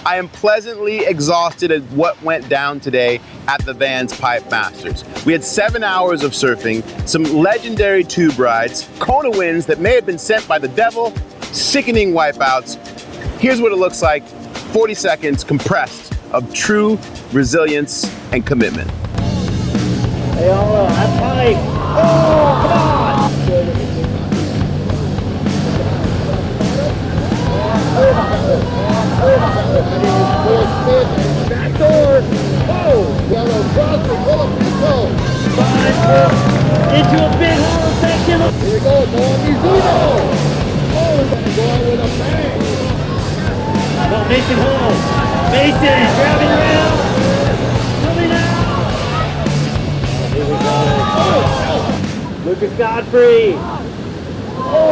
I am pleasantly exhausted at what went down today at the Vans Pipe Masters. We had 7 hours of surfing, some legendary tube rides, Kona winds that may have been sent by the devil, sickening wipeouts. Here's what it looks like, 40 seconds compressed of true resilience and commitment. Hey, all that pipe. Oh, come on! Back door. Oh, yellow crossing, pull up Pico. Into a big hollow section. Here we go, Mizuno. Oh, we're going to go out with a bang. Oh, Mason Hall. Mason grabbing around. Coming out. Here we go. Oh, Lucas Godfrey. Oh.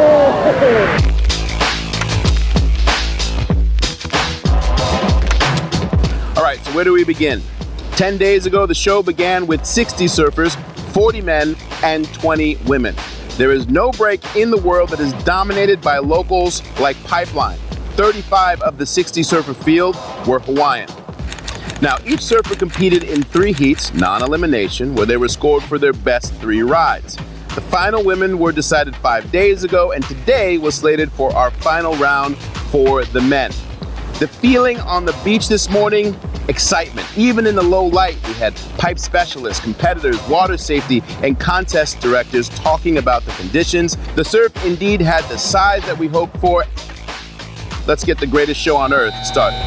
All right, so where do we begin? 10 days ago, the show began with 60 surfers, 40 men, and 20 women. There is no break in the world that is dominated by locals like Pipeline. 35 of the 60 surfer field were Hawaiian. Now, each surfer competed in 3 heats, non-elimination, where they were scored for their best 3 rides. The final women were decided 5 days ago, and today was slated for our final round for the men. The feeling on the beach this morning, excitement. Even in the low light, we had pipe specialists, competitors, water safety, and contest directors talking about the conditions. The surf indeed had the size that we hoped for. Let's get the greatest show on earth started.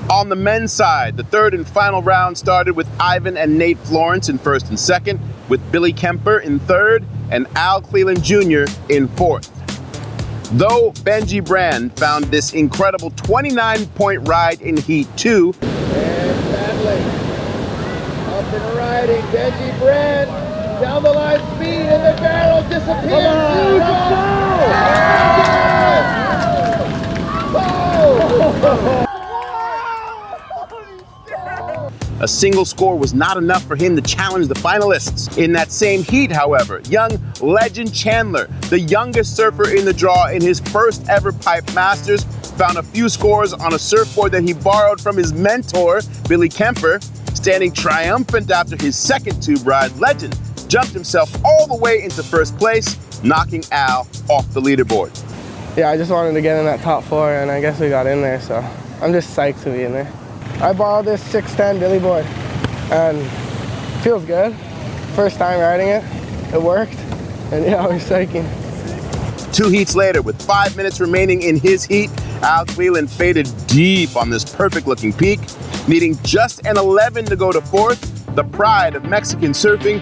On the men's side, the third and final round started with Ivan and Nate Florence in first and second, with Billy Kemper in third and Al Cleland Jr. in fourth. Though Benji Brand found this incredible 29-point ride in Heat 2, And battling. Up and riding, Benji Brand. Down the line speed and the barrel disappears. Let's go! a single score was not enough for him to challenge the finalists. In that same heat, however, young Legend Chandler, the youngest surfer in the draw in his first ever Pipe Masters, found a few scores on a surfboard that he borrowed from his mentor, Billy Kemper. Standing triumphant after his second tube ride, Legend jumped himself all the way into first place, knocking Al off the leaderboard. Yeah, I just wanted to get in that top 4, and I guess we got in there, so I'm just psyched to be in there. I borrowed this 610 Billy board, and it feels good. First time riding it, it worked, and yeah, we're psyching. 2 heats later, with 5 minutes remaining in his heat, Al Cleland faded deep on this perfect-looking peak, needing just an 11 to go to 4th. The pride of Mexican surfing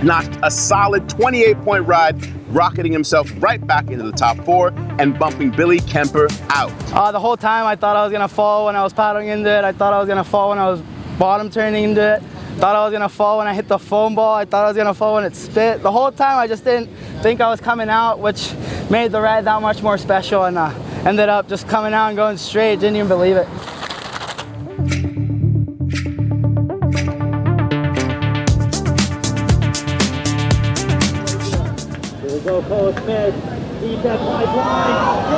notched a solid 28-point ride rocketing himself right back into the top 4 and bumping Billy Kemper out. The whole time I thought I was gonna fall when I was paddling into it. I thought I was gonna fall when I was bottom turning into it. Thought I was gonna fall when I hit the foam ball. I thought I was gonna fall when it spit. The whole time I just didn't think I was coming out, which made the ride that much more special, and ended up just coming out and going straight. Didn't even believe it. Here we go, Cole Smith. Keep that pipeline.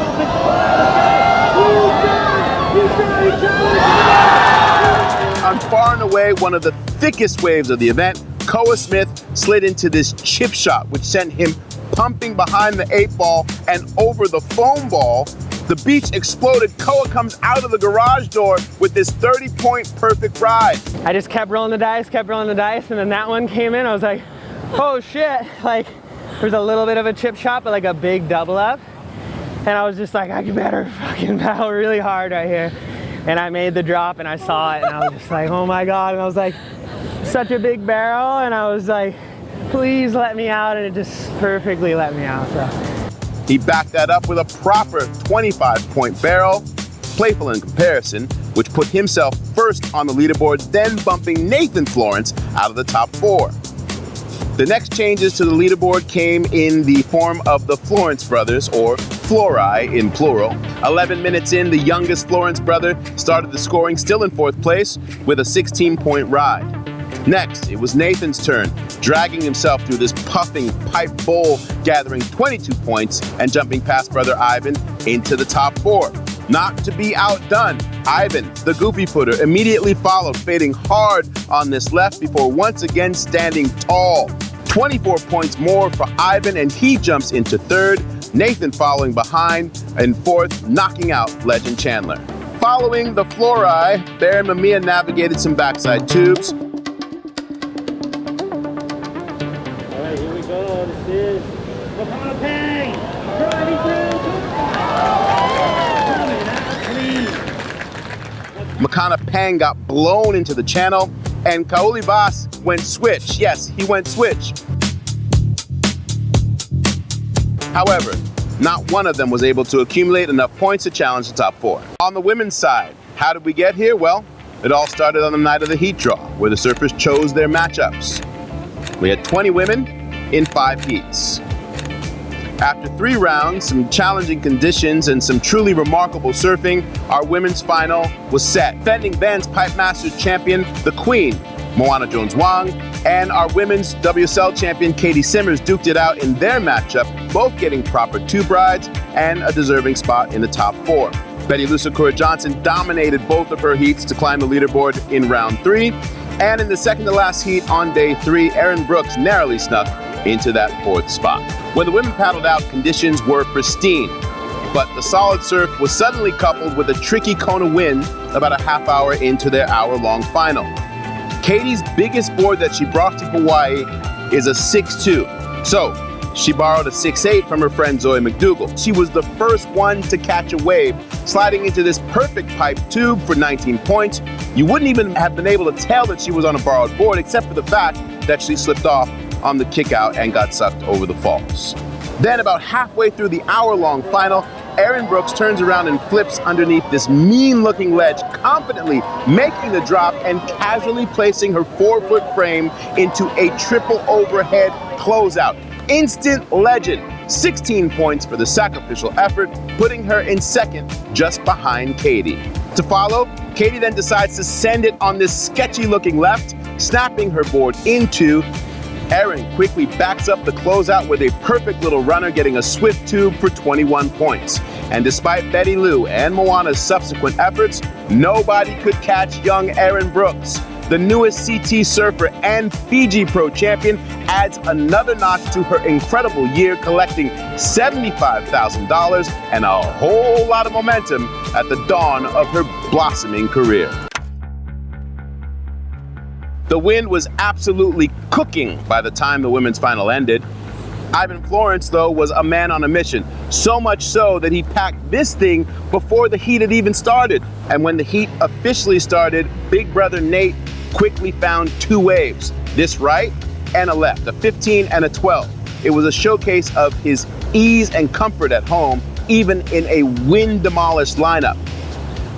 On far and away one of the thickest waves of the event, Koa Smith slid into this chip shot, which sent him pumping behind the 8 ball and over the foam ball. The beach exploded. Koa comes out of the garage door with this 30-point perfect ride. I just kept rolling the dice, and then that one came in. I was like, oh shit. Like, there's a little bit of a chip shot, but like a big double up. And I was just like, I better fucking paddle really hard right here. And I made the drop and I saw it and I was just like, oh my God. And I was like, such a big barrel. And I was like, please let me out. And it just perfectly let me out. So he backed that up with a proper 25-point barrel, playful in comparison, which put himself first on the leaderboard, then bumping Nathan Florence out of the top 4. The next changes to the leaderboard came in the form of the Florence brothers, or Flori in plural. 11 minutes in, the youngest Florence brother started the scoring, still in 4th place, with a 16-point ride. Next, it was Nathan's turn, dragging himself through this puffing pipe bowl, gathering 22 points and jumping past brother Ivan into the top 4. Not to be outdone, Ivan, the goofy footer, immediately followed, fading hard on this left before once again standing tall. 24 points more for Ivan, and he jumps into 3rd, Nathan following behind in 4th, knocking out legend Chandler. Following the Flori, Bear and Mamiya navigated some backside tubes. All right, here we go. This is Makana Pang driving through. Makana Pang got blown into the channel, and Kauli Vas went switch. Yes, he went switch. However, not one of them was able to accumulate enough points to challenge the top 4. On the women's side, how did we get here? Well, it all started on the night of the heat draw, where the surfers chose their matchups. We had 20 women in 5 heats. After 3 rounds, some challenging conditions, and some truly remarkable surfing, our women's final was set. Defending Vans Pipe Masters champion, the Queen, Moana Jones-Wang, and our women's WSL champion, Katie Simmers, duked it out in their matchup, both getting proper tube rides and a deserving spot in the top 4. Betty Lou Sakura-Johnson dominated both of her heats to climb the leaderboard in round 3, and in the second to last heat on day 3, Erin Brooks narrowly snuck into that 4th spot. When the women paddled out, conditions were pristine, but the solid surf was suddenly coupled with a tricky Kona wind about a half hour into their hour-long final. Katie's biggest board that she brought to Hawaii is a 6'2", so she borrowed a 6'8" from her friend Zoe McDougall. She was the first one to catch a wave, sliding into this perfect pipe tube for 19 points. You wouldn't even have been able to tell that she was on a borrowed board, except for the fact that she slipped off on the kick out and got sucked over the falls. Then about halfway through the hour-long final, Erin Brooks turns around and flips underneath this mean-looking ledge, confidently making the drop and casually placing her 4-foot frame into a triple overhead closeout. Instant legend. 16 points for the sacrificial effort, putting her in 2nd, just behind Katie. To follow, Katie then decides to send it on this sketchy-looking left, snapping her board in 2. Erin quickly backs up the closeout with a perfect little runner, getting a swift tube for 21 points. And despite Betty Lou and Moana's subsequent efforts, nobody could catch young Erin Brooks. The newest CT surfer and Fiji Pro champion adds another notch to her incredible year, collecting $75,000 and a whole lot of momentum at the dawn of her blossoming career. The wind was absolutely cooking by the time the women's final ended. Ivan Florence, though, was a man on a mission, so much so that he packed this thing before the heat had even started. And when the heat officially started, big brother Nate quickly found 2 waves, this right and a left, a 15 and a 12. it was a showcase of his ease and comfort at home, even in a wind-demolished lineup.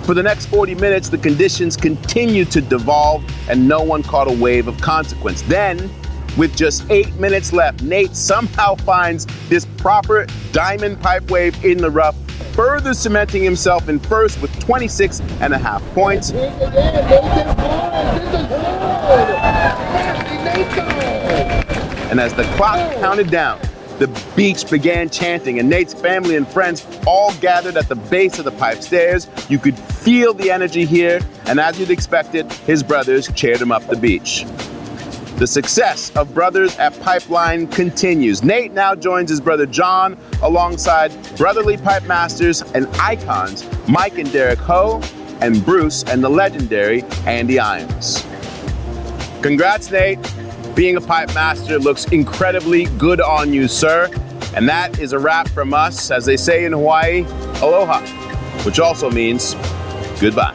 For the next 40 minutes, the conditions continued to devolve and no one caught a wave of consequence. Then, with just 8 minutes left, Nate somehow finds this proper diamond pipe wave in the rough, further cementing himself in first with 26.5 points. And as the clock counted down, the beach began chanting, and Nate's family and friends all gathered at the base of the pipe stairs. You could feel the energy here, and as you'd expected, his brothers cheered him up the beach. The success of Brothers at Pipeline continues. Nate now joins his brother John alongside brotherly pipe masters and icons Mike and Derek Ho, and Bruce and the legendary Andy Irons. Congrats, Nate. Being a pipe master looks incredibly good on you, sir. And that is a wrap from us. As they say in Hawaii, aloha, which also means goodbye.